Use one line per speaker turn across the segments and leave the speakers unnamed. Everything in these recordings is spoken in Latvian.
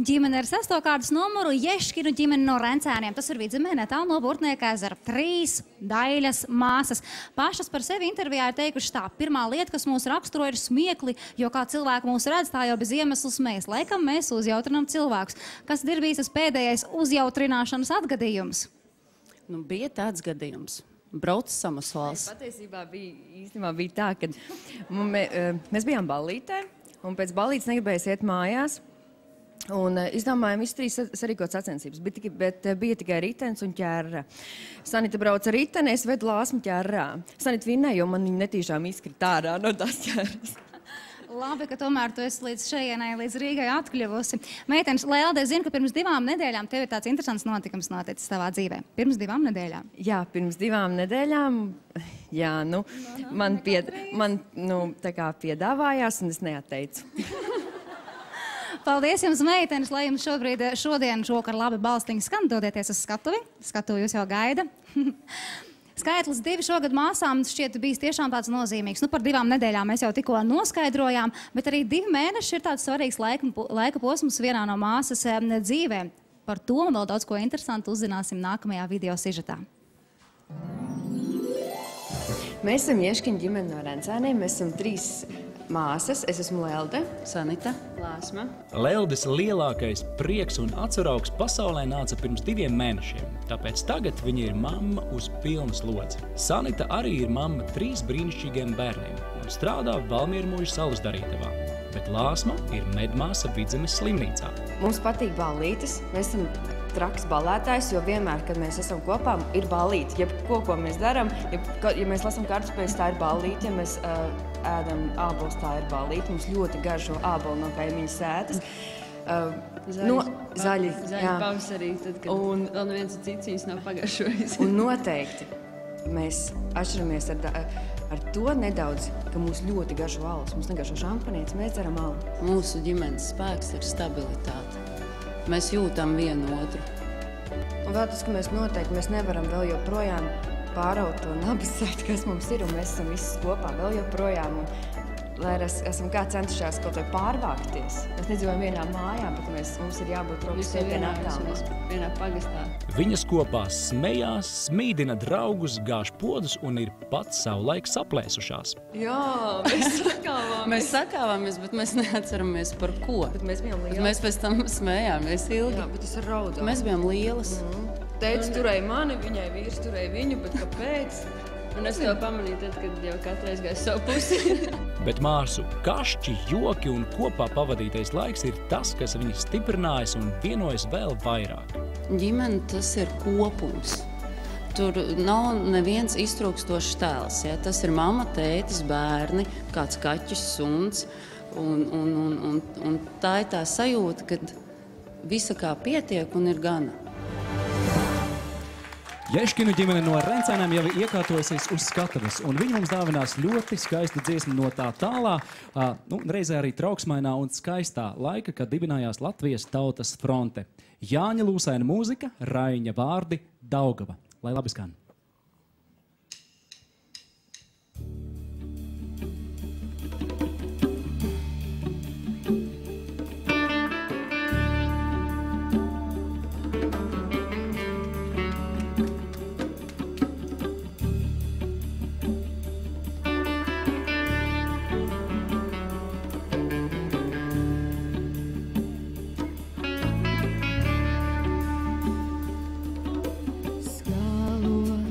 Ģimene ar 6. kārtas numuru Ješkinu ģimene no Rencēniem. Tas ir Vidzemē netālu no Burtnieka ezera. 3 Daļas māsas. Pašas par sevi intervijā ir teikuši tā. Pirmā lieta, kas mūs raksturo, ir smiekli, jo kā cilvēki mūs redz, tā jau bez iemesls mēs. Laikam mēs uzjautrinām cilvēkus. Kas ir bijis tas pēdējais uzjautrināšanas atgadījums?
Nu, bija tāds gadījums. Brauc Samasvals.
Patiesībā bija tā, ka mēs bijām ballītē, un pēc ballītes negribējās iet mājās. Un izdomājām visu 3 sarīkot sacensības, bet bija tikai ritenis un ķērra. Sanita brauca ar riteni, es vedu Lāsmu ķērrā. Sanita vinnēja, jo man viņa netīšām izkrita ārā no tās ķērras.
Labi, ka tomēr tu esi līdz šejienai, līdz Rīgai atkļuvusi. Meitenes, Lelde, zinu, ka pirms 2 nedēļām tev ir tāds interesants notikums noticis savā dzīvē. Pirms 2 nedēļām?
Jā, pirms 2 nedēļām. Jā, nu, man tā kā piedāvājās, un es neatteicu.
Paldies jums, meitenes, lai jums šovakar labi balstiņi skan. Dodieties uz skatuvi. Skatuvi jūs jau gaida. Skaitlis 2 šogad māsām šķiet bijis tiešām tāds nozīmīgs. Nu, par 2 nedēļām mēs jau tikko noskaidrojām, bet arī 2 mēneši ir tāds svarīgs laika posms vienā no māsas dzīvē. Par to un vēl daudz ko interesantu uzzināsim nākamajā video sižetā.
Mēs esam Ješkinu ģimene no Rencēniem. Mēs esam 3 māsas. Es esmu Lelde,
Sanita,
Lāsma.
Leldes lielākais prieks un atsaraugs pasaulē nāca pirms 2 mēnešiem. Tāpēc tagad viņa ir mamma uz pilnu slodzi. Sanita arī ir mamma 3 brīnišķīgiem bērniem un strādā Valmiermuižas salas darītavā. Bet Lāsma ir medmāsa Vidzemes slimnīcā.
Mums patīk ballītes. Mēs esam traks ballētājs, jo vienmēr, kad mēs esam kopā, ir ballīte. Jebko, ko mēs darām, ja mēs lasām kartupeļus, tā ir ballīte. Ja mēs ēdam ābolus, tā ir ballīte. Mums ļoti garšo ābolu no kaimiņa sētas. Zaļi
pavasarī, tad, kad vēl neviens cits viņus nav pagaršojis.
Un noteikti mēs atšķiramies ar to nedaudz, ka mums ļoti garšo alus. Mums negaršo šampanietis, mēs dzeram alu.
Mūsu ģimenes spēks ir stabilitāte. Mēs jūtam vienu otru.
Un vēl tas, ka mēs nevaram vēl joprojām pāraut to nabas saiti, kas mums ir, un mēs esam visas kopā vēl joprojām. Lai esam kā centušās kaut vai pārvākties. Mēs nedzīvojam vienā mājā, bet mums ir jābūt rokas vienā attālumā.
Vienā pagastā.
Viņas kopā smējās, smīdina draugus, gāž podus un ir pat savulaik saplēsušās.
Jā, mēs sakāvāmies.
Mēs sakāvāmies, bet mēs neatceramies par ko.
Bet mēs bijām lielas.
Bet mēs pēc tam smējāmies ilgi.
Jā, bet es ar raudāju.
Mēs bijām lielas.
Tētis turēja mani, viņai vīrs turēja viņu, bet kāpēc?
Un es jau pamanīju tad, kad jau katreiz gāju savu pusi.
Bet māsu kašķi, joki un kopā pavadītais laiks ir tas, kas viņas stiprinājas un vienojas vēl vairāk.
Ģimene tas ir kopums. Tur nav neviens iztrūkstošs tēls. Ja? Tas ir mamma, tētis, bērni, kāds kaķis, suns. Un tā ir tā sajūta, kad visa kā pietiek un ir gana.
Ješkinu ģimene no Rencēniem jau iekārtojusies uz skatuves, un viņi mums dāvinās ļoti skaistu dziesmu no tā tālā, reizē arī trauksmainā un skaistā laika, kad dibinājās Latvijas Tautas fronte. Jāņa Lūsaina mūzika, Raiņa vārdi, Daugava. Lai labi skan!
Skalo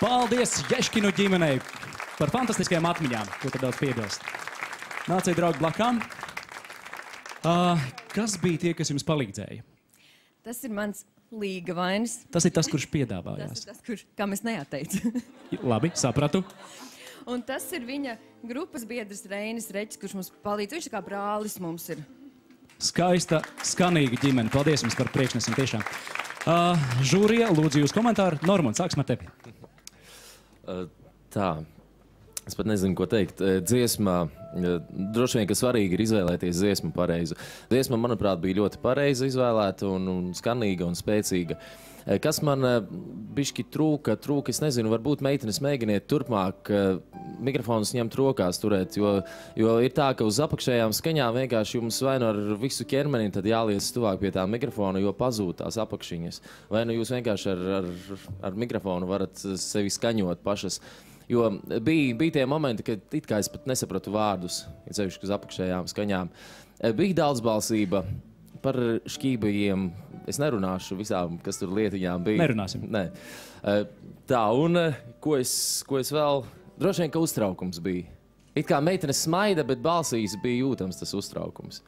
Paldies Ješkinu ģimenei par fantastiskajām atmiņām, ko tad daudz piebilst. Nāciet, draugi, blakām. Kas bija tie, kas jums palīdzēja?
Tas ir mans līga vainis.
Tas ir tas, kurš piedāvājās.
Tas ir tas, kam es neatteicu.
Labi, sapratu.
Un tas ir viņa grupas biedrs Reinis Reķis, kurš mums palīdz. Viņš kā brālis mums ir.
Skaista, skanīga ģimene. Paldies jums par priekšnesumu tiešām. Žūrija, lūdzu jūs komentāru. Normund, sāksim ar tevi.
Tā. Es pat nezinu, ko teikt. Dziesmā, droši vien, ka svarīgi ir izvēlēties dziesmu pareizu. Dziesma, manuprāt, bija ļoti pareiza izvēlēta un skanīga un spēcīga. Kas man bišķi trūka, es nezinu, varbūt meitenes mēģiniet turpmāk mikrofonus ņemt rokās turēt, jo ir tā, ka uz apakšējām skaņām vienkārši jums vai nu ar visu ķermeni tad jāliec tuvāk pie tā mikrofona, jo pazūd tās apakšiņas. Vai nu jūs vienkārši ar mikrofonu varat sevi skaņot pašas. Jo bija tie momenti, kad it kā es pat nesapratu vārdus, it sevišķi uz apakšējām skaņām. Bija daudzbalsība par šķībajiem. Es nerunāšu visām, kas tur lietiņām bija.
Nerunāsim.
Nē. Tā, un ko es vēl... Droši vien, ka uztraukums bija. It kā meitenes smaida, bet balsīs bija jūtams tas uztraukums.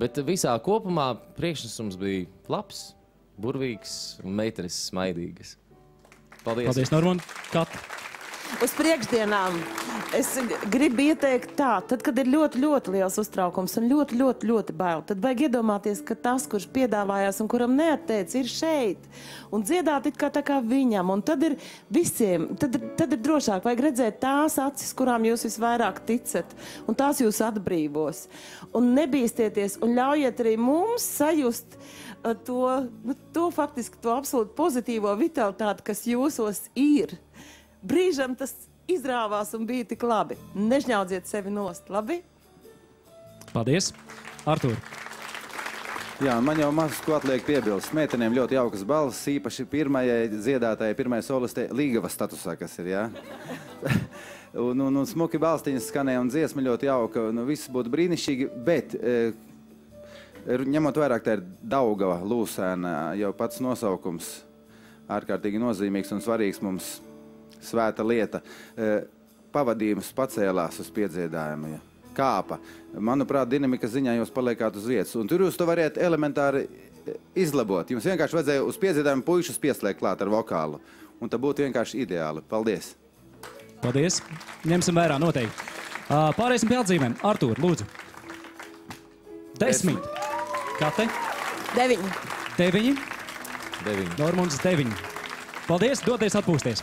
Bet visā kopumā priekšnesums bija labs, burvīgs un meitenes smaidīgas. Paldies.
Paldies, Normund. Kat.
Uz priekšdienām es gribu ieteikt tā, tad, kad ir ļoti, ļoti liels uztraukums un ļoti, ļoti, ļoti bail, tad vajag iedomāties, ka tas, kurš piedāvājās un kuram neatteic, ir šeit un dziedāt it kā tā kā viņam. Un tad ir visiem, tad ir drošāk, vajag redzēt tās acis, kurām jūs visvairāk ticat, un tās jūs atbrīvos. Un nebīstieties un ļaujiet arī mums sajust to faktiski, to absolūti pozitīvo vitalitāti, kas jūsos ir. Brīžam tas izrāvās un bija tik labi. Nežņaudziet sevi nost, labi?
Paldies. Artūr.
Jā, man jau maz ko atliek piebilst. Meitenēm ļoti jaukas balss, īpaši pirmajai dziedātājai, pirmajai solistei līgava statusā, kas ir, jā? un smuki balstiņas skanēja un dziesma ļoti jauka, un viss būtu brīnišķīgi, bet ņemot vairāk, tā ir Daugava Lūsēna, jau pats nosaukums ārkārtīgi nozīmīgs un svarīgs mums. Svēta lieta. Pavadījums pacēlās uz piedziedājumu. Kāpa. Manuprāt, dinamikas ziņā jūs paliekāt uz vietas. Un tur jūs to variet elementāri izlabot. Jums vienkārši vajadzēja uz piedziedājumu puišus pieslēgt klāt ar vokālu. Un tā būtu vienkārši ideāli. Paldies.
Paldies. Ņemsim vērā noteikti. Pārēsim pie atzīmēm. Artūr, lūdzu. 10. Kate?
9.
9. Normunds 9. Paldies, doties atpūsties.